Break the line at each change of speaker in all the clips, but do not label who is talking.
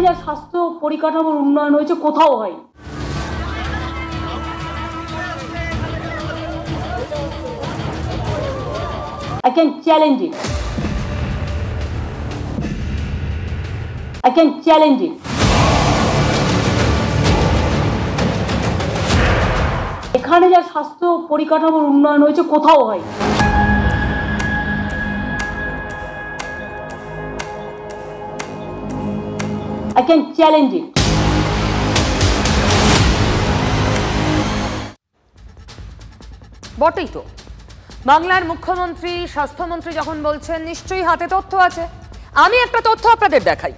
যা স্বাস্থ্য পরিকাঠামোর উন্নয়ন হয়েছে কোথাও হয়। I can challenge it. I can challenge it. এখানে যা স্বাস্থ্য পরিকাঠামোর উন্নয়ন হয়েছে কোথাও হয়। I can challenge it.
বটেই তো, বাংলার মুখ্যমন্ত্রী স্বাস্থ্যমন্ত্রী যখন বলছেন নিশ্চয়ই হাতে তথ্য আছে। আমি একটা তথ্য আপনাদের দেখাই।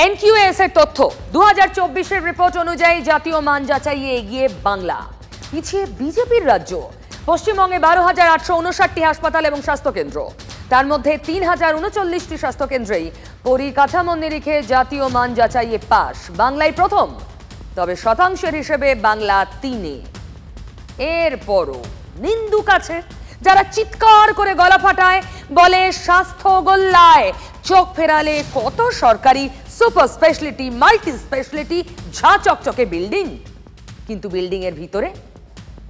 এনকিউএস এর তথ্য 2024-এর রিপোর্ট অনুযায়ী জাতীয় মান যাচাইয়ে এগিয়ে বাংলা, পিছিয়ে বিজেপির রাজ্য। পশ্চিমবঙ্গে 12,859টি হাসপাতাল এবং স্বাস্থ্যকেন্দ্র, তার মধ্যে 3,039টি স্বাস্থ্যকেন্দ্রেই পরিকাঠামোর নিরিখে জাতীয় মান যাচাইয়ে পাস। বাংলায় প্রথম, তবে শতাংশের হিসেবে বাংলা 3-এ। এরপরও নিন্দুক আছে যারা চিৎকার করে গলা ফাটায়, বলে স্বাস্থ্য গোল্লায়। চোখ ফেরালে কত সরকারি সুপার স্পেশালিটি, মাল্টি স্পেশালিটি, ঝা চকচকে বিল্ডিং, কিন্তু বিল্ডিং এর ভিতরে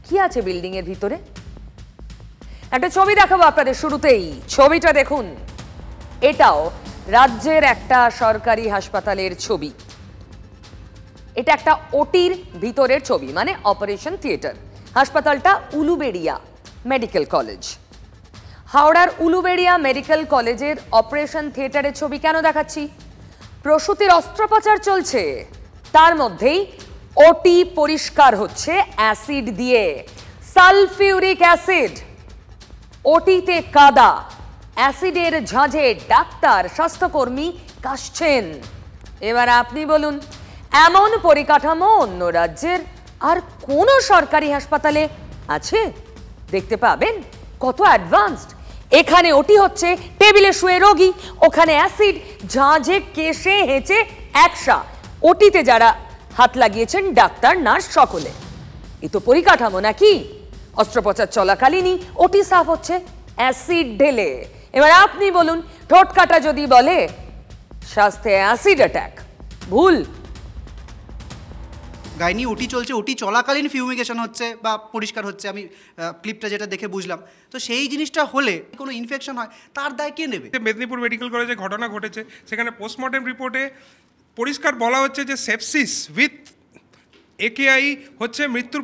কি আছে? বিল্ডিং এর ভিতরে একটা ছবি দেখাবো আপনাদের শুরুতেই। ছবিটা দেখুন, এটাও রাজ্যের একটা সরকারি হাসপাতালের ছবি। এটা একটা ওটির ভিতরের ছবি, মানে অপারেশন থিয়েটার। হাসপাতালটা উলুবেড়িয়া মেডিকেল কলেজ। হাওড়ার উলুবেড়িয়া মেডিকেল কলেজের অপারেশন থিয়েটারের ছবি কেন দেখাচ্ছি? প্রসূতির অস্ত্রোপচার চলছে, তার মধ্যেই ওটি পরিষ্কার হচ্ছে অ্যাসিড দিয়ে, সালফিউরিক অ্যাসিড। ওটিতে কাদা, অ্যাসিডের ঝাঁঝে ডাক্তার স্বাস্থ্যকর্মী কাশছেন। এবার আপনি বলুন, এমন পরিকাঠামো অন্য রাজ্যের আর কোন সরকারি হাসপাতালে আছে? দেখতে পাবেন কত অ্যাডভান্সড। এখানে ওটি হচ্ছে টেবিলে শুয়ে রোগী, ওখানে অ্যাসিড, ঝাঁঝে কেশে হেঁচে একসা। ওটিতে যারা হাত লাগিয়েছেন ডাক্তার নার্স সকলে। এ তো পরিকাঠামো নাকি? অস্ত্রোপচার চলাকালীনই ওটি সাফ হচ্ছে অ্যাসিড ঢেলে। এবার আপনি বলুন, ঠোঁটকাটা যদি বলে স্বাস্থ্যে অ্যাসিড অ্যাটাক, ভুল।
গাইনি ওটি চলছে, ওটি চলাকালীন ফিউমিগেশন হচ্ছে বা পরিষ্কার হচ্ছে, আমি ক্লিপটা যেটা দেখে বুঝলাম। তো সেই জিনিসটা হলে কোনো ইনফেকশন হয়, তার দায় কে নেবে?
মেদিনীপুর মেডিকেল কলেজে ঘটনা ঘটেছে, সেখানে পোস্টমর্টেম রিপোর্টে পরিষ্কার বলা হচ্ছে যে সেপসিস উইথ একেআই হচ্ছে মৃত্যুর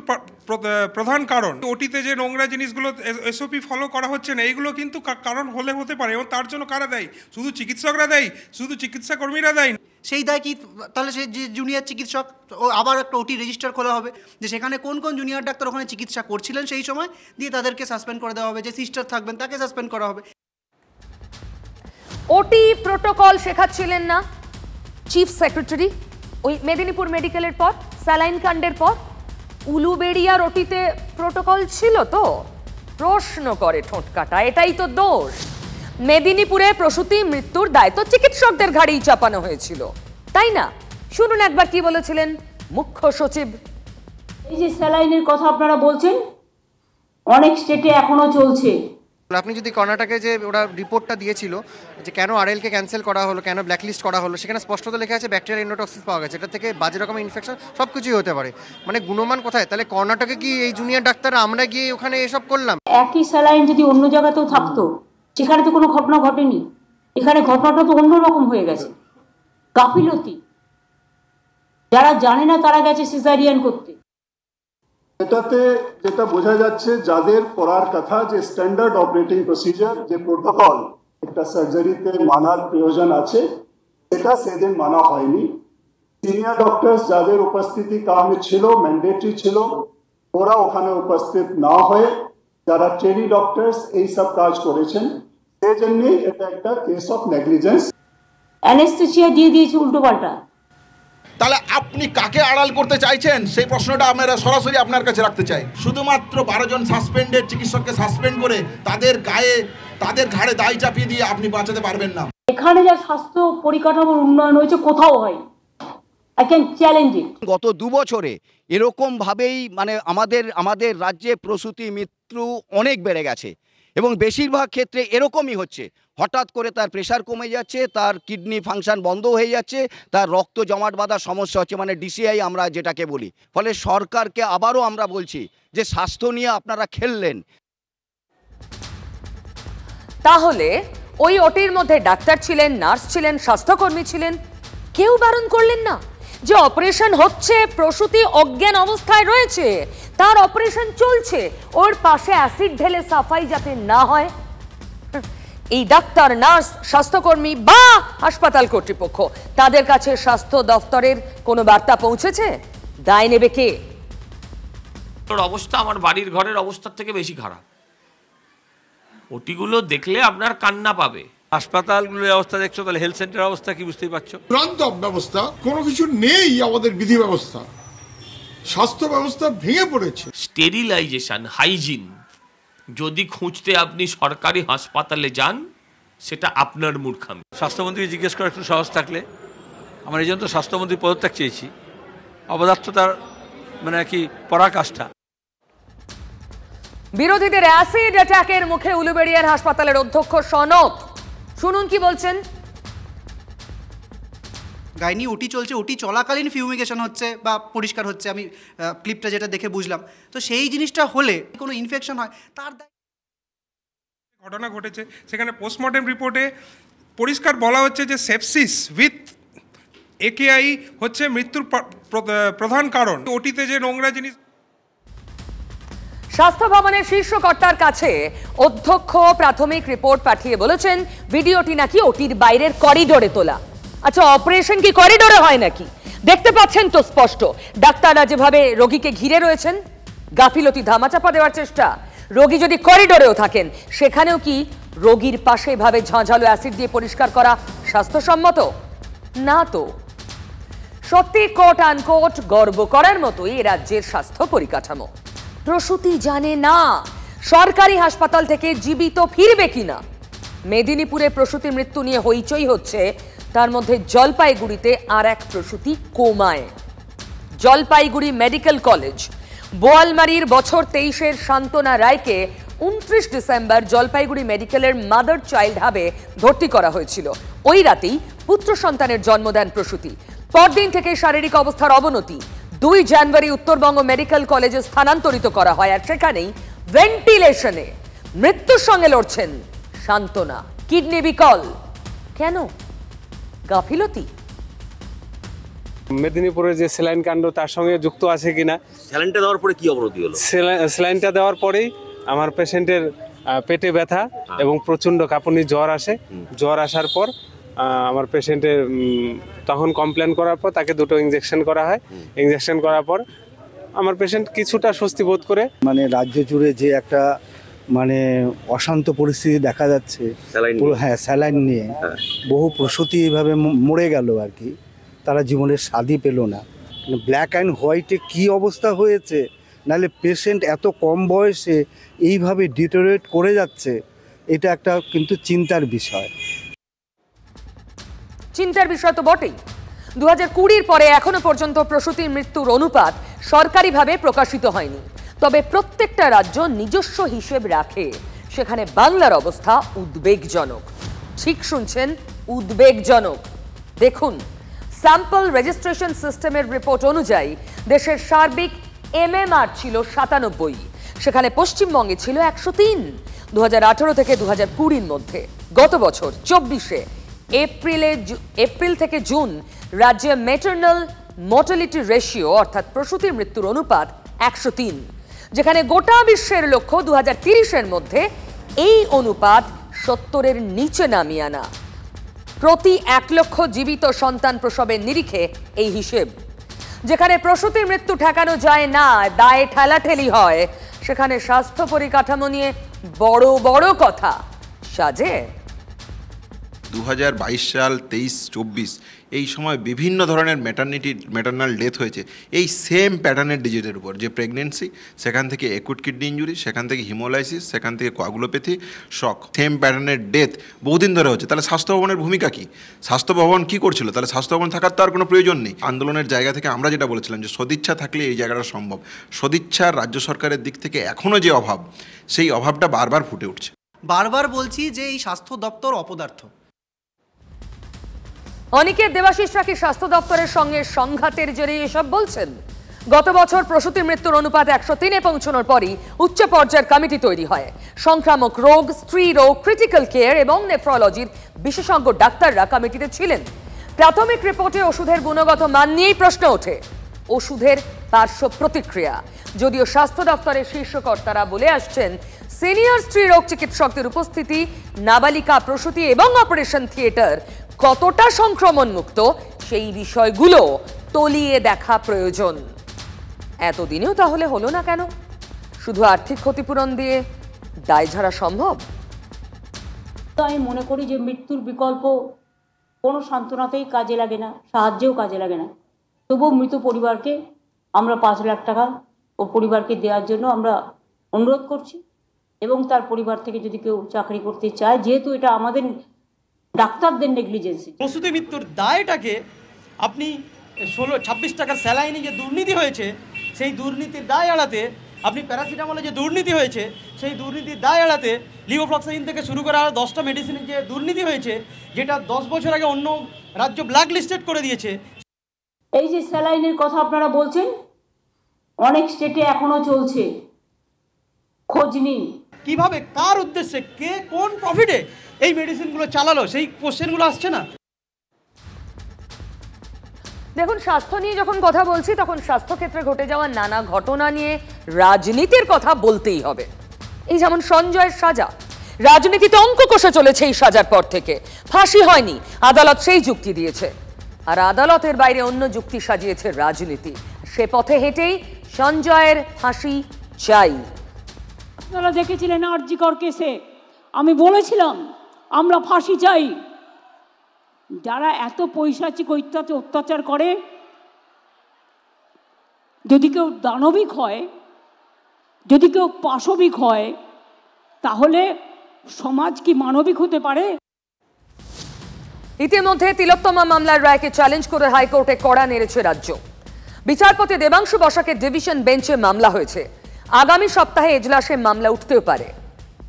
প্রধান কারণ। ওটিতে যে নোংরা জিনিসগুলো এসওপি ফলো করা হচ্ছে না, এইগুলো কিন্তু কারণ হতে পারে। এবং তার জন্য কারা দায়ী? শুধু চিকিৎসকরা দায়ী? শুধু চিকিৎসা কর্মীরা দায়ী?
সেই দায় কি তাহলে সে যে জুনিয়র চিকিৎসক, ও আবার একটা ওটি রেজিস্টার খোলা হবে যে সেখানে কোন কোন জুনিয়র ডাক্তার ওখানে চিকিৎসা করছিলেন সেই সময়, দিয়ে তাদেরকে সাসপেন্ড করে দেওয়া হবে। যে সিস্টার থাকবেন তাকে সাসপেন্ড করা হবে।
ওটি প্রোটোকল শেখাচ্ছিলেন না চিফ সেক্রেটারি ওই মেদিনীপুর মেডিকেলের পর, স্যালাইন কাণ্ডের পর? উলুবেড়িয়ার ওটিতে প্রোটোকল ছিল তো? প্রশ্ন করে ঠোঁটকাটা, এটাই তো দোষ। মেদিনীপুরে প্রসূতি মৃত্যুর দায় তো চিকিৎসকদের ঘাড়েই চাপানো হয়েছিল, তাই না? শুনুন একবার কি বলেছিলেন মুখ্য সচিব।
এই যে স্যালাইনের কথা আপনারা বলছেন, অনেক স্টেটে এখনো চলছে।
আপনি যদি কর্ণাটকে যে ওরা রিপোর্টটা দিয়েছিল যে কেন আরএলকে ক্যান্সেল করা হলো, কেন ব্ল্যাকলিস্ট করা হলো, সেখানে স্পষ্টত লেখা আছে ব্যাকটেরিয়াল এন্ডোটক্সিস পাওয়া গেছে। এটা থেকে বাজে রকমের ইনফেকশন সব কিছুই হতে পারে। মানে গুণমান কোথায়? তাহলে কর্ণাটকে কি এই জুনিয়র ডাক্তাররা আমরা গিয়ে ওখানে এসব করলাম?
একই স্যালাইন যদি অন্য জায়গাতেও থাকতো, সেখানে তো কোনো ঘটনা ঘটেনি। এখানে ঘটনাটা তো অন্যরকম হয়ে গেছে। গাফিলতি, যারা জানে না তারা গেছে সিজারিয়ান করতে।
এটাতে যেটা বোঝা যাচ্ছে, যাদের করার কথা যে স্ট্যান্ডার্ড অপারেটিং প্রসিজার, যে প্রোটোকল একটা সার্জারিতে মানার প্রয়োজন আছে, সেটা সেদিন মানা হয়নি। সিনিয়র ডক্টরস যাদের উপস্থিতি কামে ছিল, ম্যান্ডেটরি ছিল, ওরা ওখানে উপস্থিত না হয়ে যারা ট্রেনি ডক্টরস এই সব কাজ করেছেন, সেই জন্যই এটা একটা কেস অফ নেগলিজেন্স।
অ্যানেস্থেসিয়া দিয়ে দিয়েছে উল্টো পাল্টা।
তাহলে আপনি কাকে আড়াল করতে চাইছেন সেই প্রশ্নটা আমরা সরাসরি আপনার কাছে রাখতে চাই। শুধুমাত্র 12 জন সাসপেন্ডেড চিকিৎসককে সাসপেন্ড করে তাদের গায়ে, তাদের ঘাড়ে দায় চাপিয়ে দিয়ে আপনি বাঁচাতে পারবেন না।
এখানে যা স্বাস্থ্য পরিকাঠামোর উন্নয়ন হয়েছে কোথাও হয়। I can challenge it.
গত 2 বছরে এরকম ভাবেই মানে আমাদের রাজ্যে প্রসূতি মৃত্যু অনেক বেড়ে গেছে। এবং বেশিরভাগ ক্ষেত্রে এরকমই হচ্ছে, হঠাৎ করে তার প্রেশার কমে যাচ্ছে, তার কিডনি ফাংশন বন্ধ হয়ে যাচ্ছে, তার রক্ত জমাট বাঁধার সমস্যা হচ্ছে, মানে ডিসিআই আমরা যেটাকে বলি। ফলে সরকারকে আবারও আমরা বলছি যে স্বাস্থ্য নিয়ে আপনারা খেললেন।
তাহলে ওই ওটির মধ্যে ডাক্তার ছিলেন, নার্স ছিলেন, স্বাস্থ্যকর্মী ছিলেন, কেউ বারণ করলেন না যে অপারেশন হচ্ছে, প্রসূতি অজ্ঞান অবস্থায় রয়েছে, তার অপারেশন চলছে, ওর পাশে অ্যাসিড ঢেলে সাফাই যাতে না হয়। এই ডাক্তার, নার্স, স্বাস্থ্যকর্মী বা হাসপাতাল কর্তৃপক্ষ, তাদের কাছে স্বাস্থ্য দফতরের কোনো বার্তা পৌঁছেছে? দায় নেবে কে?
ওর অবস্থা আমার বাড়ির ঘরের অবস্থার থেকে বেশি খারাপ। ওটিগুলো দেখলে আপনার কান্না পাবে।
হাসপাতালগুলোর অবস্থা দেখছো, তাহলে হেলথ সেন্টারের অবস্থা কি বুঝতেই পারছো।
প্রান্ত ব্যবস্থা কোনো কিছু নেই, আমাদের বিধি ব্যবস্থা, স্বাস্থ্য ব্যবস্থা ভেঙে পড়েছে।
স্টেরিলাইজেশন, হাইজিন যদি খুঁজতে আপনি সরকারি হাসপাতালে যান, সেটা আপনার মূর্খামি।
স্বাস্থ্যমন্ত্রীকে জিজ্ঞেস করা একটু সাহস থাকলে, আমরা এই জন্য তো স্বাস্থ্যমন্ত্রী পদত্যাগ চেয়েছি, অবদার্থতার মানে কি পরাকাষ্ঠা।
বিরোধীদের অ্যাসিড অ্যাটাকের মুখে উলুবেড়িয়ার হাসপাতালের অধ্যক্ষ সনক, শুনুন কি বলছেন।
গাইনি ওটি চলছে, ওটি চলাকালীন ফিউমিগেশন হচ্ছে বা পরিষ্কার হচ্ছে, আমি ক্লিপটা যেটা দেখে বুঝলাম। তো সেই জিনিসটা হলে কোনো ইনফেকশন হয়, তার
ঘটনা ঘটেছে, সেখানে পোস্টমর্টেম রিপোর্টে পরিষ্কার বলা হচ্ছে যে সেপসিস উইথ একেআই হচ্ছে মৃত্যুর প্রধান কারণ। ওটিতে যে নোংরা জিনিস।
স্বাস্থ্য ভবনের শীর্ষ কর্তার কাছে অধ্যক্ষ প্রাথমিক রিপোর্ট পাঠিয়ে বলেছেন ভিডিওটি নাকি ওটির বাইরের করিডোরে তোলা। আচ্ছা, অপারেশন কি করিডোরে হয় নাকি? দেখতে পাচ্ছেন তো স্পষ্ট, ডাক্তাররা যেভাবে রোগীকে ঘিরে রয়েছেন, গাফিলতি ধামাচাপা দেওয়ার চেষ্টা। রোগী যদি করিডোরেও থাকেন, সেখানেও কি রোগীর পাশে এভাবে ঝাঁঝালো অ্যাসিড দিয়ে পরিষ্কার করা স্বাস্থ্যসম্মত? না তো। সত্যি কোট আনকোট গর্ব করার মতোই এ রাজ্যের স্বাস্থ্য পরিকাঠামো। প্রসূতি জানে না সরকারি হাসপাতাল থেকে জীবিত ফিরবে কিনা। মেদিনীপুরে প্রসূতি মৃত্যু নিয়ে হইচই হচ্ছে, তার মধ্যে জলপাইগুড়িতে আর এক প্রসূতি কোমায়। জলপাইগুড়ি মেডিকেল কলেজ বোয়ালমারির বছর 23-এর শান্তনা রায়কে 29 ডিসেম্বর জলপাইগুড়ি মেডিকেলের মাদার চাইল্ড হাবে ভর্তি করা হয়েছিল। ওই রাতেই পুত্র সন্তানের জন্ম দেন প্রসূতি। পরদিন থেকে শারীরিক অবস্থার অবনতি। 2 জানুয়ারি উত্তরবঙ্গ মেডিকেল কলেজে স্থানান্তরিত করা হয়, আর সেখানেই ভেন্টিলেশনে মৃত্যুর সঙ্গে লড়ছেন শান্তনা। কিডনি বিকল। কেন? গাফিলতি।
মেদিনীপুরের যে স্যালাইন কাণ্ড তার সঙ্গে যুক্ত আছে কিনা।
স্যালাইনটা দেওয়ার পরে কি অবনতি হলো?
স্যালাইনটা দেওয়ার পরেই আমার পেশেন্টের পেটে ব্যথা এবং প্রচণ্ড কাঁপুনি, জ্বর আসে। জ্বর আসার পর আমার পেশেন্টের তখন কমপ্লেন করার পর তাকে 2টো ইঞ্জেকশন করা হয়। ইঞ্জেকশন করার পর আমার পেশেন্ট কিছুটা স্বস্তি বোধ করে।
মানে রাজ্য জুড়ে যে একটা মানে অশান্ত পরিস্থিতি দেখা যাচ্ছে, হ্যাঁ স্যালাইন নিয়ে বহু প্রসূতি এইভাবে মরে গেল আর কি, তারা জীবনের স্বাদই পেল না। ব্ল্যাক অ্যান্ড হোয়াইটে কি অবস্থা হয়েছে, নাহলে পেশেন্ট এত কম বয়সে এইভাবে ডিটোরিয়েট করে যাচ্ছে, এটা একটা কিন্তু চিন্তার বিষয়।
চিন্তার বিষয় তো বটেই। 2020-র পরে এখনো পর্যন্ত প্রসূতির মৃত্যুর অনুপাত সরকারিভাবে প্রকাশিত হয়নি, তবে প্রত্যেকটা রাজ্য নিজস্ব হিসেব রাখে। সেখানে বাংলার অবস্থা উদ্বেগজনক। ঠিক শুনছেন, উদ্বেগজনক। দেখুন, স্যাম্পল রেজিস্ট্রেশন সিস্টেমের রিপোর্ট অনুযায়ী দেশের সার্বিক এমএমআর ছিল 97, সেখানে পশ্চিমবঙ্গে ছিল 103। 2018 থেকে 2020-র মধ্যে গত বছর 24-এ এপ্রিল থেকে জুন রাজ্যে ম্যাটারনাল মর্টালিটি রেশিও অর্থাৎ প্রসূতির মৃত্যুর অনুপাত 103, যেখানে গোটা বিশ্বের লক্ষ্য 2030-এর মধ্যে এই অনুপাত 70-এর নিচে নামিয়ে আনা। প্রতি 1 লক্ষ জীবিত সন্তান প্রসবের নিরিখে এই হিসেব। যেখানে প্রসূতির মৃত্যু ঠেকানো যায় না, দায়ে ঠেলাঠেলি হয়, সেখানে স্বাস্থ্য পরিকাঠামো নিয়ে বড় বড় কথা সাজে।
2022 সাল 23-24 এই সময় বিভিন্ন ধরনের ম্যাটারনাল ডেথ হয়েছে এই সেম প্যাটার্নের ডিজিটের উপর, যে প্রেগনেন্সি, সেখান থেকে অ্যাকুট কিডনি ইঞ্জুরি, সেখান থেকে হিমোলাইসিস, সেখান থেকে কোয়াগুলোপ্যাথি, শক, সেম প্যাটার্নের ডেথ বহুদিন ধরে হচ্ছে। তাহলে স্বাস্থ্য ভবনের ভূমিকা কী? স্বাস্থ্য ভবন কী করছিল? তাহলে স্বাস্থ্য ভবন থাকার তো আর কোনো প্রয়োজন নেই। আন্দোলনের জায়গা থেকে আমরা যেটা বলেছিলাম যে সদিচ্ছা থাকলে এই জায়গাটা সম্ভব। সদিচ্ছা রাজ্য সরকারের দিক থেকে এখনও যে অভাব, সেই অভাবটা বারবার ফুটে উঠছে।
বারবার বলছি যে এই স্বাস্থ্য দপ্তর অপদার্থ।
অনিকেত দেবাশিসরা কি স্বাস্থ্য দপ্তরের সঙ্গে সংঘাতের জেরে এসব বলছেন? গত বছর প্রসূতি মৃত্যুর অনুপাত 103-এ পৌঁছানোর পরই উচ্চ পর্যায়ের কমিটি তৈরি হয়। সংক্রামক রোগ, স্ত্রী রোগ, ক্রিটিক্যাল কেয়ার এবং নেফ্রোলজির বিশেষজ্ঞ ডাক্তাররা কমিটিতে ছিলেন। প্রাথমিক রিপোর্টে ওষুধের গুণগত মান নিয়েই প্রশ্ন ওঠে, ওষুধের পার্শ্ব প্রতিক্রিয়া। যদিও স্বাস্থ্য দপ্তরের শীর্ষকর্তারা বলে আসছেন সিনিয়র স্ত্রী রোগ চিকিৎসকদের উপস্থিতি, নাবালিকা প্রসূতি এবং অপারেশন থিয়েটার কতটা সংক্রমণ মুক্ত সেই বিষয়গুলো তলিয়ে দেখা প্রয়োজন। এতদিনেও তাহলে হলো না কেন? শুধু আর্থিক ক্ষতিপূরণ দিয়ে দায় ঝাড়া সম্ভব?
তো আমি মনে করি যে মৃত্যুর বিকল্প কোনো সান্ত্বনাতেই কাজে লাগে না, সাহায্যেও কাজে লাগে না। তবুও মৃত পরিবারকে আমরা 5 লাখ টাকা ও পরিবারকে দেওয়ার জন্য আমরা অনুরোধ করছি। এবং তার পরিবার থেকে যদি কেউ চাকরি করতে চায়, যেহেতু এটা আমাদের ডাক্তারদের নেগলিজেন্সি।
প্রসূতি মৃত্যুর দায়টাকে আপনি 26 টাকার স্যালাইনে যে দুর্নীতি হয়েছে সেই দুর্নীতির দায় এড়াতে, আপনি প্যারাসিটামলে যে দুর্নীতি হয়েছে সেই দুর্নীতির দায় এড়াতে লিভোফ্লক্সাসিন থেকে শুরু করে আরও 10টা মেডিসিনের যে দুর্নীতি হয়েছে, যেটা 10 বছর আগে অন্য রাজ্য ব্ল্যাক লিস্টেড করে দিয়েছে।
এই যে স্যালাইনের কথা আপনারা বলছেন, অনেক স্টেটে এখনো চলছে, খোঁজ নিন।
কিভাবে, কার উদ্দেশ্যে, কে কোন প্রফিটে এই মেডিসিনগুলো চালালো, সেই কোশ্চেনগুলো আসছে না।
দেখুন, স্বাস্থ্য নিয়ে যখন কথা বলছি তখন স্বাস্থ্যক্ষেত্রে ঘটে যাওয়া নানা ঘটনা নিয়ে রাজনীতির কথা বলতেই হবে। এই যেমন সঞ্জয়ের সাজা, রাজনীতিতে অঙ্ক কষে চলেছে এই সাজার পর থেকে। ফাঁসি হয়নি, আদালত সেই যুক্তি দিয়েছে, আর আদালতের বাইরে অন্য যুক্তি সাজিয়েছে রাজনীতি। সে পথে হেঁটেই সঞ্জয়ের ফাঁসি চাই।
আপনারা দেখেছিলেন আরজিকর কেসে আমি বলেছিলাম আমরা ফাঁসি চাই। যারা এত পৈশাচিক অত্যাচার করে, যদি কেউ দানবিক হয়, যদি কেউ পাশবিক হয়, তাহলে সমাজ কি মানবিক হতে পারে?
ইতিমধ্যে তিলোত্তমা মামলার রায়কে চ্যালেঞ্জ করে হাইকোর্টে কড়া নেড়েছে রাজ্য। বিচারপতি দেবাংশু বসাকের ডিভিশন বেঞ্চে মামলা হয়েছে। আগামী সপ্তাহে এজলাসে মামলা উঠতেও পারে।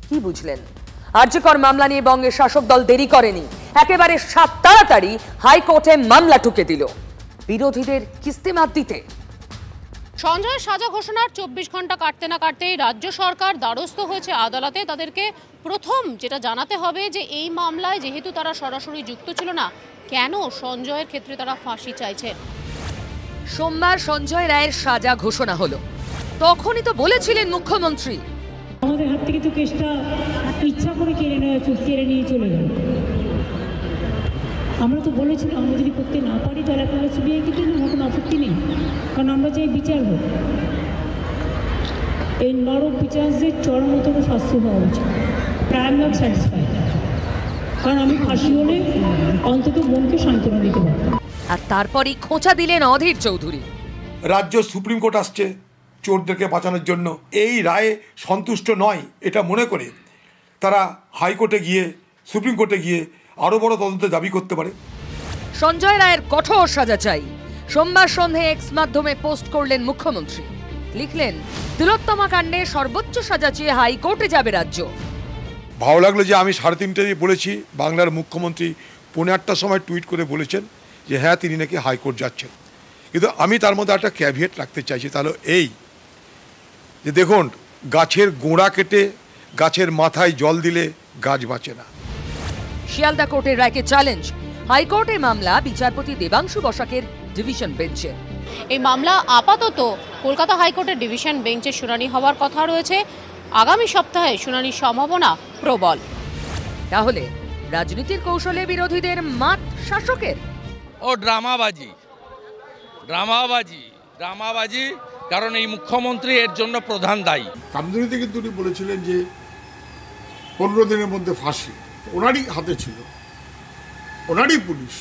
কি বুঝলেন? আরজিকর মামলা নিয়ে বঙ্গের শাসক দল দেরি করেনি, একেবারে তাড়াতাড়ি হাইকোর্টে মামলা ঠুকে দিল বিরোধীদের কিস্তিমাত দিতে।
সঞ্জয়ের সাজা ঘোষণার 24 ঘন্টা কাটতে না কাটতেই রাজ্য সরকার দ্বারস্থ হয়েছে আদালতে। তাদেরকে প্রথম যেটা জানাতে হবে যে এই মামলায় যেহেতু তারা সরাসরি যুক্ত ছিল না, কেন সঞ্জয়ের ক্ষেত্রে তারা ফাঁসি চাইছেন।
সোমবার সঞ্জয় রায়ের সাজা ঘোষণা হলো। তখনই তো বলেছিলেন মুখ্যমন্ত্রী,
আমাদের হাত থেকে তো কেসটা ইচ্ছা করে কেড়ে নিয়ে চলে গেল। আমরা তো বলেছিলাম আমরা যদি করতে না পারি তাহলে আপনারা সিবিআইকে দিন, আমার কোনো আপত্তি নেই, কারণ আমরা চাই বিচার হোক। এই নরক বিচারদের চরমতম শাস্তি হওয়া উচিত। আই এম নট স্যাটিসফাইড, কারণ আমি ফাঁসি হলে অন্তত মনকে সান্ত্বনা দিতে পারতাম।
আর তারপরই খোঁচা দিলেন অধীর চৌধুরী।
রাজ্য সুপ্রিম কোর্ট আসছে চোরদেরকে বাঁচানোর জন্য, এই রায়ে সন্তুষ্ট নয় এটা মনে করে তারা হাইকোর্টে গিয়ে, সুপ্রিম কোর্টে গিয়ে আরও বড় তদন্তের দাবি করতে পারে।
সঞ্জয় রায়ের কঠোর সাজা চাই। সোমবার সন্ধ্যায় এক্স মাধ্যমে পোস্ট করলেন মুখ্যমন্ত্রী, লিখলেন তিলোত্তমা কাণ্ডে সর্বোচ্চ সাজা চেয়ে হাইকোর্টে যাবে রাজ্য।
ভালো লাগলো যে আমি 3:30 বলেছি, বাংলার মুখ্যমন্ত্রী 8:45 সময় টুইট করে বলেছেন যে হ্যাঁ তিনি নাকি হাইকোর্ট যাচ্ছেন। কিন্তু আমি তার মধ্যে একটা ক্যাভিয়েট রাখতে চাইছি, তাহলে এই যে দেখুন, গাছের গোড়া কেটে গাছের মাথায় জল দিলে গাছ বাঁচে না।
শিয়ালদা কোর্টের রায়কে চ্যালেঞ্জ, হাইকোর্টের মামলা বিচারপতি দেবাংশু বসাকের ডিভিশন বেঞ্চে।
এই মামলা আপাতত কলকাতা হাইকোর্টের ডিভিশন বেঞ্চে শুনানি হওয়ার কথা রয়েছে। আগামী সপ্তাহে শুনানির সম্ভাবনা প্রবল।
তাহলে রাজনীতির কৌশলে বিরোধীদের মাত শাসকের।
ও ড্রামাবাজি, কারণ এই মুখ্যমন্ত্রী এর জন্য প্রধান দায়ী।
কামদুনিতে কিন্তু উনি বলেছিলেন যে 15 দিনের মধ্যে ফাঁসি ওনারই হাতে ছিল, ওনারই পুলিশ,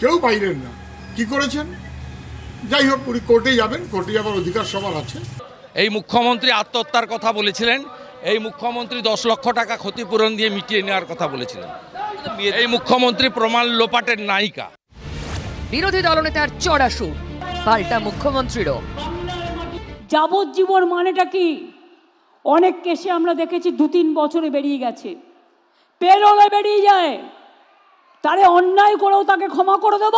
কেউ বাইরের না। কি করেছেন? যাই হোক, উনি কোর্টে যাবেন, কোর্টে যাবার অধিকার সবার আছে।
এই মুখ্যমন্ত্রী আত্মহত্যার কথা বলেছিলেন, এই মুখ্যমন্ত্রী 10 লক্ষ টাকা ক্ষতিপূরণ দিয়ে মিটিয়ে নেওয়ার কথা বলেছিলেন। এই মুখ্যমন্ত্রী প্রমাণ লোপাটের নায়িকা।
বিরোধী দলনেতার চড়া সুর, পাল্টা মুখ্যমন্ত্রীরও।
যাবজ্জীবন মানেটা কি? অনেক কেসে আমরা দেখেছি 2-3 বছরে বেরিয়ে গেছে, পেরোলে বেরিয়ে যায়। তারে অন্যায় করেও তাকে ক্ষমা করে দেব?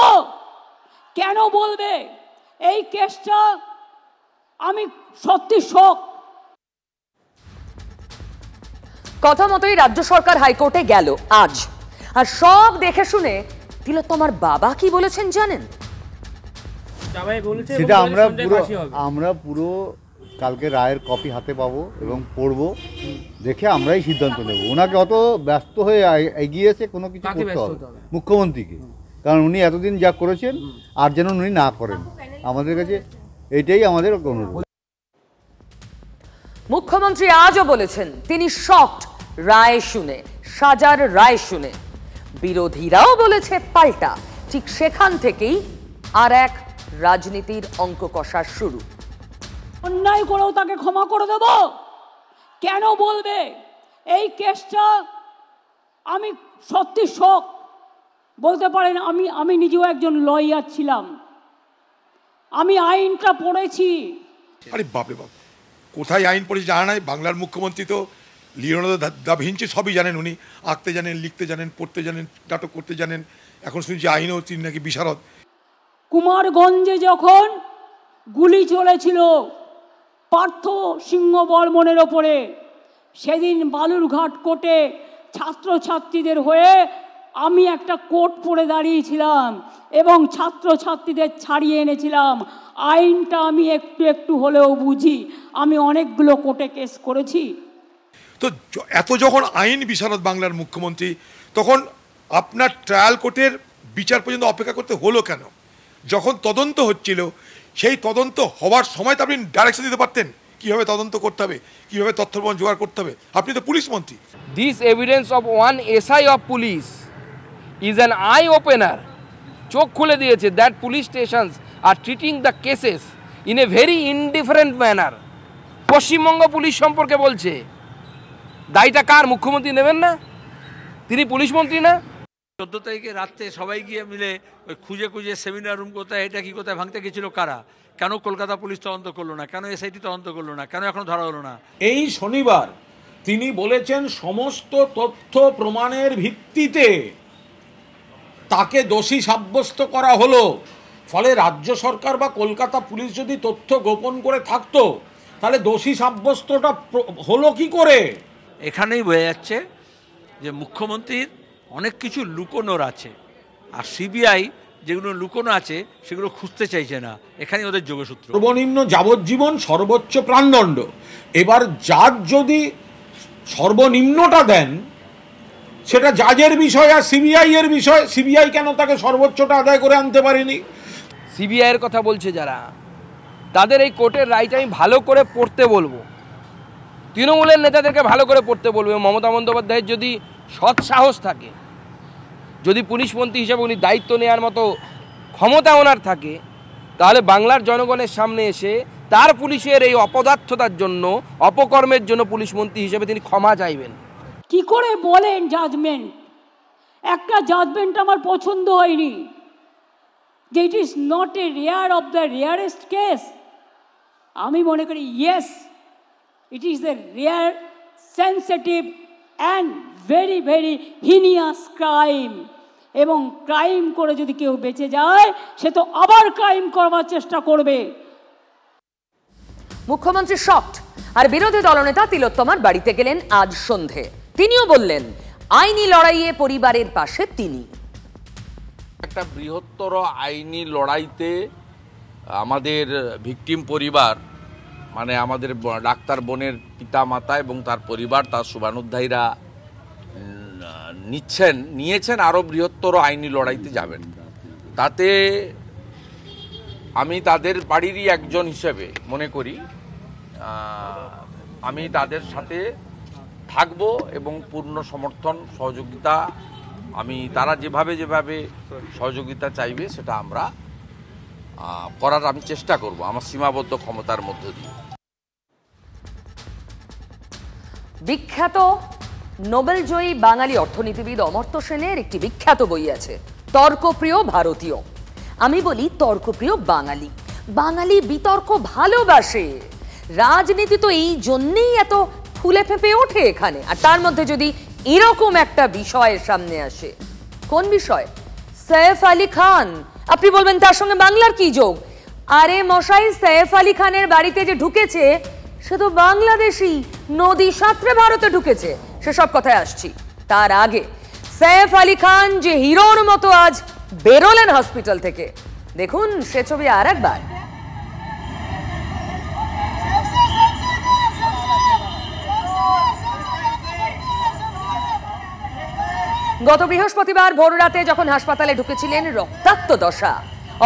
কেন বলবে? এই কেসটা আমি সত্যি শক।
কথা মতোই রাজ্য সরকার হাইকোর্টে গেল আজ, আর সব দেখে শুনে তিলোত্তমার বাবা কি বলেছেন জানেন?
সেটা আমরা পুরো কালকে রায়ের কপি হাতে পাবো এবং পড়বো, দেখে আমরাই সিদ্ধান্ত নেব। ওনাকে অত ব্যস্ত হয়ে এগিয়েছে কোনো কিছু করতে হবে মুখ্যমন্ত্রীকে, কারণ উনি এতদিন যা করেছেন আর যেন উনি না করেন। আমাদের কাছে এটাই আমাদের অনুরোধ।
মুখ্যমন্ত্রী আজও বলেছেন তিনি শকড রায় শুনে, সাজার রায় শুনে। বিরোধীরাও বলেছে পাল্টা। ঠিক সেখান থেকেই আর এক রাজনীতির অঙ্ক কষার শুরু।
অন্যায় করেও তাকে ক্ষমা করে দেব? কেন বলবে? এই কেসটা আমি সত্যি শক। বলতে পারেন আমি নিজেও একজন লয়ার ছিলাম, আমি আইনটা পড়েছি।
আরে বাপরে বাপ, কোথায় আইন পড়েছে জানা নাই? বাংলার মুখ্যমন্ত্রী তো লিওনার্দো দা ভিঞ্চি সবই জানেন, উনি আঁকতে জানেন, লিখতে জানেন, পড়তে জানেন, নাটক করতে জানেন, এখন শুনছি আইনও তিনি নাকি বিশারদ।
কুমারগঞ্জে যখন গুলি চলেছিল পার্থ সিংহ বর্মনের ওপরে, সেদিন বালুরঘাট কোর্টে ছাত্রছাত্রীদের হয়ে আমি একটা কোর্ট পরে দাঁড়িয়েছিলাম এবং ছাত্রছাত্রীদের ছাড়িয়ে এনেছিলাম। আইনটা আমি একটু একটু হলেও বুঝি, আমি অনেকগুলো কোর্টে কেস করেছি।
তো এত যখন আইন বিশারদ বাংলার মুখ্যমন্ত্রী, তখন আপনার ট্রায়াল কোর্টের বিচার পর্যন্ত অপেক্ষা করতে হলো কেন? যখন তদন্ত হচ্ছিল, সেই তদন্ত হওয়ার সময় তো আপনি ডাইরেকশন দিতে পারতেন কিভাবে তদন্ত করতে হবে, কিভাবে তথ্য প্রমাণ জোগাড় করতে হবে। আপনি তো পুলিশ মন্ত্রী।
This evidence of one SI of police is an eye opener. চোখ খুলে দিয়েছে that police stations are treating the cases in a very indifferent manner. Paschimbanga police সম্পর্কে বলছে, দায়টা কার? মুখ্যমন্ত্রী নেবেন না? তিনি পুলিশ মন্ত্রী না?
14 তারিখে রাত্রে সবাই গিয়ে মিলে ওই খুঁজে খুঁজে সেমিনার রুম কোথায়, এটা কি কোথায় ভাঙতে গেছিল কারা? কেন কলকাতা পুলিশ তদন্ত করলো না? কেন SIT তদন্ত করলো না? কেন এখনো ধরা হলো না?
এই শনিবার তিনি বলেছেন সমস্ত তথ্য প্রমাণের ভিত্তিতে তাকে দোষী সাব্যস্ত করা হলো। ফলে রাজ্য সরকার বা কলকাতা পুলিশ যদি তথ্য গোপন করে থাকতো, তাহলে দোষী সাব্যস্তটা হলো কি করে?
এখানেই বোঝা যাচ্ছে যে মুখ্যমন্ত্রীর অনেক কিছু লুকোনোর আছে, আর CBI যেগুলো লুকোনো আছে সেগুলো খুঁজতে চাইছে না। এখানেই ওদের যোগসূত্র।
সর্বনিম্ন যাবজ্জীবন, সর্বোচ্চ প্রাণদণ্ড। এবার জাজ যদি সর্বনিম্নটা দেন, সেটা জাজের বিষয় আর CBI এর বিষয়। CBI কেন তাকে সর্বোচ্চটা আদায় করে আনতে পারেনি?
CBI এর কথা বলছে যারা, তাদের এই কোর্টের রাইট আমি ভালো করে পড়তে বলবো, তৃণমূলের নেতাদেরকে ভালো করে পড়তে বলবো। মমতা বন্দ্যোপাধ্যায়ের যদি সৎ সাহস থাকে, যদি পুলিশ মন্ত্রী হিসেবে উনি দায়িত্ব নেওয়ার মতো ক্ষমতা ওনার থাকে, তাহলে বাংলার জনগণের সামনে এসে তার পুলিশের এই অপদার্থতার জন্য, অপকর্মের জন্য পুলিশ মন্ত্রী হিসেবে তিনি ক্ষমা চাইবেন।
কি করে বলেন জাজমেন্ট? একটা জাজমেন্ট আমার পছন্দ হয়নি, যে it is not a rare of the rarest case. আমি মনে করি yes, it is a rare, sensitive and very very heinous crime. এবং ক্রাইম করে যদি কেউ বেঁচে যায়, সে তো আবার ক্রাইম করবার চেষ্টা করবে।
মুখ্যমন্ত্রী শকড, আর বিরোধী দলনেতা তিলোত্তমার বাড়িতে গেলেন আজ সন্ধে। তিনিও বললেন আইনি লড়াইয়ে পরিবারের পাশে তিনি।
একটা বৃহত্তর আইনি লড়াইতে আমাদের ভিকটিম পরিবার, মানে আমাদের ডাক্তার বোনের পিতা মাতা এবং তার পরিবার, তার শুভানুধ্যায়ীরা নিয়েছেন আরও বৃহত্তর আইনি লড়াইতে যাবেন। তাতে আমি তাদের বাড়িরই একজন হিসেবে মনে করি আমি তাদের সাথে থাকব এবং পূর্ণ সমর্থন সহযোগিতা, তারা যেভাবে সহযোগিতা চাইবে সেটা আমরা করার আমি চেষ্টা করব আমার সীমাবদ্ধ ক্ষমতার মধ্য দিয়ে।
বিখ্যাত নোবেলজয়ী বাঙালি অর্থনীতিবিদ অমর্ত্য সেনের একটি বিখ্যাত বই আছে, তর্কপ্রিয় ভারতীয়। আমি বলি তর্কপ্রিয় বাঙালি। বাঙালি বিতর্ক ভালোবাসে। রাজনীতি তো এই জন্যেই এত ফুলে ফেঁপে ওঠে এখানে, আর তার মধ্যে যদি এরকম একটা বিষয়ের সামনে আসে। কোন বিষয়? সৈয়ফ আলী খান। আপনি বলবেন তার সঙ্গে বাংলার কি যোগ? আরে মশাই, সৈয়ফ আলী খানের বাড়িতে যে ঢুকেছে সে তো বাংলাদেশি, নদী সাঁতরে ভারতে ঢুকেছে, সেসব কথায় আসছি। তার আগে সৈয়ফ আলী খান যে হিরোর মতো আজ বেরোলেন হসপিটাল থেকে, দেখুন সে ছবি আর একবার। গত বৃহস্পতিবার ভোররাতে যখন হাসপাতালে ঢুকেছিলেন, রক্তাক্ত দশা,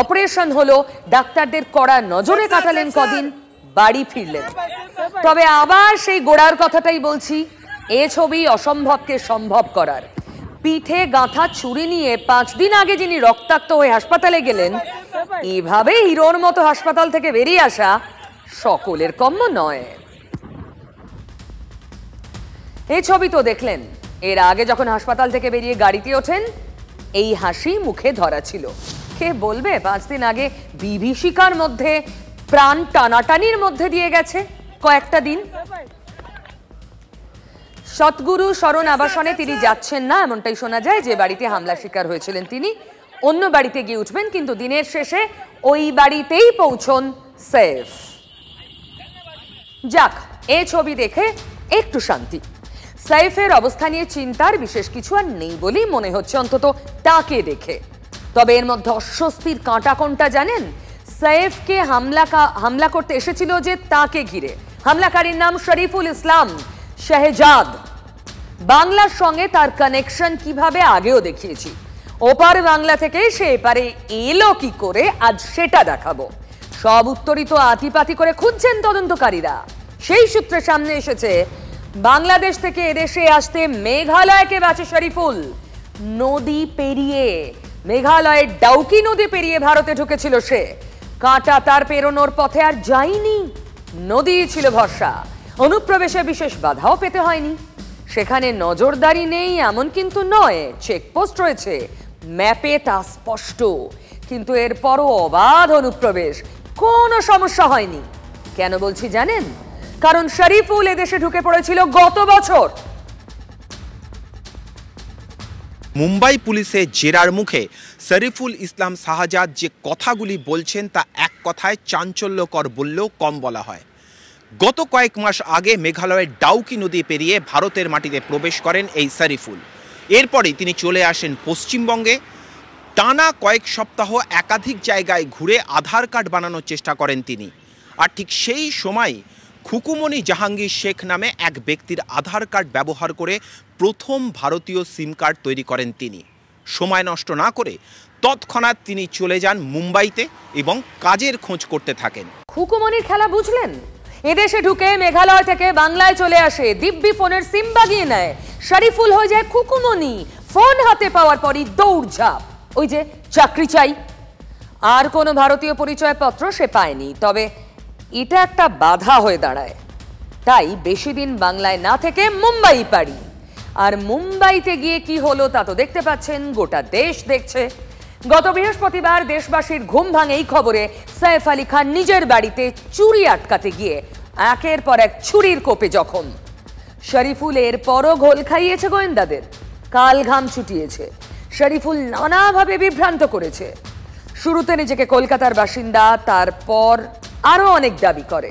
অপারেশন হলো, ডাক্তারদের কড়া নজরে কাটালেন কদিন, বাড়ি ফিরলেন। তবে আবার সেই গোড়ার কথাটাই বলছি, এ ছবি অসম্ভবকে সম্ভব করার। পিঠে গাঁথা ছুরি নিয়ে 5 দিন আগে যিনি রক্তাক্ত হয়ে হাসপাতালে গেলেন, এভাবে হিরোর মতো হাসপাতাল থেকে বেরিয়ে আসা সকলের কম্য নয়। এই ছবি তো দেখলেন। এর আগে যখন হাসপাতাল থেকে বেরিয়ে গাড়িতে ওঠেন, এই হাসি মুখে ধরা ছিল। কে বলবে 5 দিন আগে বিভীষিকার মধ্যে, প্রাণ টানাটানির মধ্যে দিয়ে গেছে কয়েকটা দিন। সতগুরু শরণ আবাসনে তিনি যাচ্ছেন না, এমনটাই শোনা যায়। যে বাড়িতে হামলার শিকার হয়েছিলেন তিনি, অন্য বাড়িতে গিয়ে উঠবেন, কিন্তু দিনের শেষে ওই বাড়িতেই পৌঁছন সৈয়ফ। যাক, এই ছবি দেখে একটু শান্তি। সৈয়ফের অবস্থা নিয়ে চিন্তার বিশেষ কিছু আর নেই বলেই মনে হচ্ছে, অন্তত তাকে দেখে। তবে এর মধ্যে অস্বস্তির কাঁটা কোনটা জানেন? সৈয়ফকে হামলা করতে এসেছিল যে তাকে ঘিরে। হামলাকারীর নাম শরীফুল ইসলাম শাহজাদ। বাংলার সঙ্গে তার কানেকশন কিভাবে আগেও দেখিয়েছি। ওপার বাংলা থেকে সে এপারে এলো কি করে, আজ সেটা দেখাবো। সব উত্তরই তো আতিপাতি করে খুঁজছেন তদন্তকারীরা। সেই সূত্রে সামনে এসেছে, বাংলাদেশ থেকে এদেশে আসতে মেঘালয়কে বাঁচে শরীফুল। নদী পেরিয়ে, মেঘালয়ের ডাউকি নদী পেরিয়ে ভারতে ঢুকেছিল সে। কাঁটা তার পেরোনোর পথে আর যায়নি, নদী ছিল ভরসা। অনুপ্রবেশে বিশেষ বাধাও পেতে হয়নি। সেখানে নজরদারি নেই এমন কিন্তু নয়, চেকপোস্ট রয়েছে, ম্যাপে তা স্পষ্ট। কিন্তু এরপরও অবাধ অনুপ্রবেশ, কোনো সমস্যা হয়নি। কেন বলছি জানেন? কারণ শরীফুল এদেশে ঢুকে পড়েছিল গত বছর।
মুম্বাই পুলিশের জেরার মুখে শরীফুল ইসলাম শাহজাদ যে কথাগুলি বলছেন তা এক কথায় চাঞ্চল্যকর বললেও কম বলা হয়। গত কয়েক মাস আগে মেঘালয়ের ডাউকি নদী পেরিয়ে ভারতের মাটিতে প্রবেশ করেন এই শরীফুল। এরপরেই তিনি চলে আসেন পশ্চিমবঙ্গে। টানা কয়েক সপ্তাহ একাধিক জায়গায় ঘুরে আধার কার্ড বানানোর চেষ্টা করেন তিনি। আর ঠিক সেই সময় খুকুমনি জাহাঙ্গীর শেখ নামে এক ব্যক্তির আধার কার্ড ব্যবহার করে প্রথম ভারতীয় সিম কার্ড তৈরি করেন তিনি। সময় নষ্ট না করে তৎক্ষণাৎ তিনি চলে যান মুম্বাইতে এবং কাজের খোঁজ করতে থাকেন।
খুকুমনির খেলা বুঝলেন? এদেশে ঢুকে মেঘালয় থেকে বাংলায় চলে আসে, দিব্যি ফোনের সিম বাগিয়ে নেয়, শরীফুল হয়ে যায় খুকুমনি। ফোন হাতে পাওয়ার পরই দৌড়ঝাঁপ, ওই যে চাকরি চাই। আর কোনো ভারতীয় পরিচয়পত্র সে পায়নি, তবে এটা একটা বাধা হয়ে দাঁড়ায়। তাই বেশি দিন বাংলায় না থেকে মুম্বাই পাড়ি। আর মুম্বাইতে গিয়ে কি হলো তা তো দেখতে পাচ্ছেন, গোটা দেশ দেখছে। গত বৃহস্পতিবার দেশবাসীর ঘুম ভাঙে এই খবরে, সৈয়ফ আলী খান নিজের বাড়িতে চুরি আটকাতে গিয়ে একের পর এক ছুরির কোপে জখম। শরীফুল এরপরও ঘোল খাইয়েছে গোয়েন্দাদের, কাল ঘাম ছুটিয়েছে। শরীফুল নানাভাবে বিভ্রান্ত করেছে। শুরুতে নিজেকে কলকাতার বাসিন্দা, তারপর আরো অনেক দাবি করে।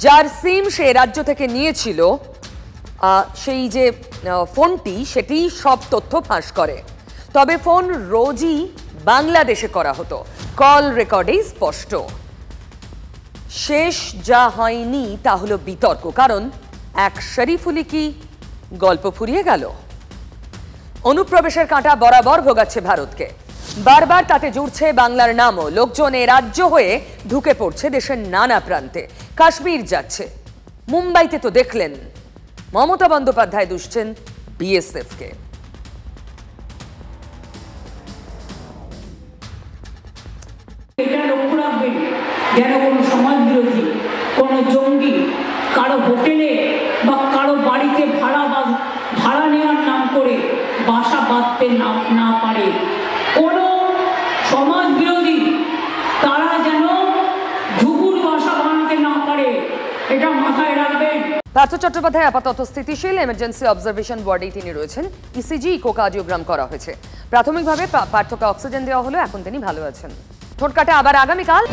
যার সিম সে রাজ্য থেকে নিয়েছিল, সেই যে ফোনটি, সেটি সব তথ্য ফাঁস করে। তবে ফোন রোজই বাংলাদেশে করা হতো, কল রেকর্ডেই স্পষ্ট। শেষ যা হয়নি তা হলো বিতর্ক, কারণ এক শরীফুলি কি গল্প ফুরিয়ে গেল? অনুপ্রবেশের কাঁটা বরাবর ভোগাচ্ছে ভারতকে। বারবার তাতে জুড়ছে বাংলার নামও। লোকজন এ রাজ্য হয়ে ঢুকে পড়ছে দেশের নানা প্রান্তে। কাশ্মীর যাচ্ছে, মুম্বাইতে তো দেখলেন মমতা বন্দ্যোপাধ্যায় দুষছেন বিএসএফকে।
এটা লক্ষ্য রাখবেন যেন কোনো সমাজ বিরোধী, কোনো জঙ্গি কারো হোটেলে বা কারো বাড়িতে ভাড়া নেওয়ার নাম করে বাসা বাঁধতে না পারে। কোনো সমাজ বিরোধী তারা যেন ঘুঘুর বাসা বানাতে না পারে। মাথায় রাখবেন।
পার্থ চট্টোপাধ্যায় আপাতত স্থিতিশীল, এমার্জেন্সি অবজারভেশন ওয়ার্ডেই তিনি রয়েছেন। ইসিজি ইকোকার্ডিওগ্রাম করা হয়েছে। প্রাথমিকভাবে পার্থকে অক্সিজেন দেওয়া হলো, এখন তিনি ভালো আছেন। ঠোঁট কাটা আবার আগামীকাল।